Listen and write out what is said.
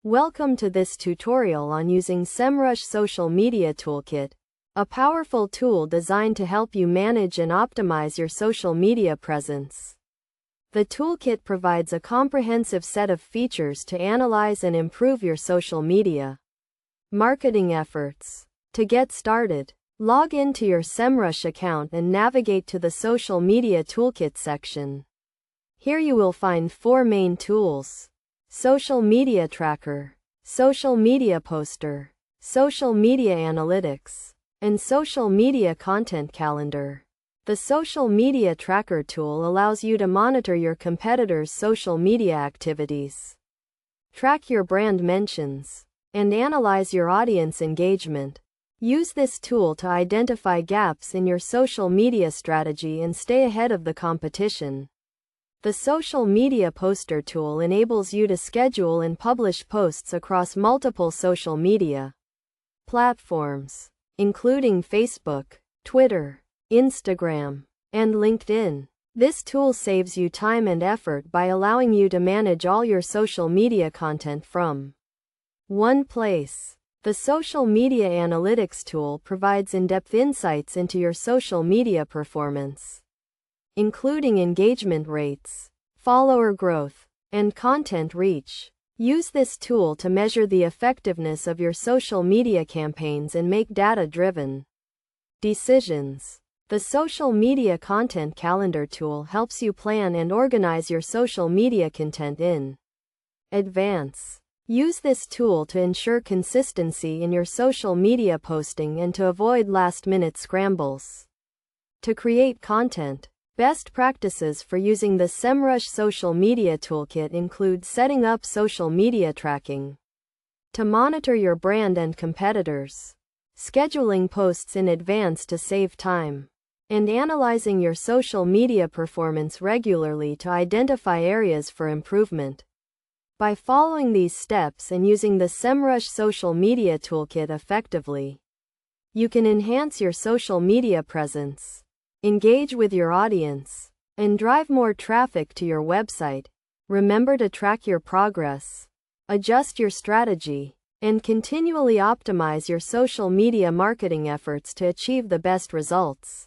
Welcome to this tutorial on using Semrush Social Media Toolkit, a powerful tool designed to help you manage and optimize your social media presence. The toolkit provides a comprehensive set of features to analyze and improve your social media marketing efforts. To get started, log into your Semrush account and navigate to the Social Media Toolkit section. Here you will find four main tools: Social Media Tracker, Social Media Poster, Social Media Analytics, and Social Media Content Calendar. The Social Media Tracker tool allows you to monitor your competitors' social media activities, track your brand mentions, and analyze your audience engagement. Use this tool to identify gaps in your social media strategy and stay ahead of the competition. The Social Media Poster tool enables you to schedule and publish posts across multiple social media platforms, including Facebook, Twitter, Instagram, and LinkedIn. This tool saves you time and effort by allowing you to manage all your social media content from one place. The Social Media Analytics tool provides in-depth insights into your social media performance, including engagement rates, follower growth, and content reach. Use this tool to measure the effectiveness of your social media campaigns and make data-driven decisions. The Social Media Content Calendar tool helps you plan and organize your social media content in advance. Use this tool to ensure consistency in your social media posting and to avoid last-minute scrambles. To create content, best practices for using the Semrush Social Media Toolkit include setting up social media tracking to monitor your brand and competitors, scheduling posts in advance to save time, and analyzing your social media performance regularly to identify areas for improvement. By following these steps and using the Semrush Social Media Toolkit effectively, you can enhance your social media presence, engage with your audience, and drive more traffic to your website. Remember to track your progress, adjust your strategy, and continually optimize your social media marketing efforts to achieve the best results.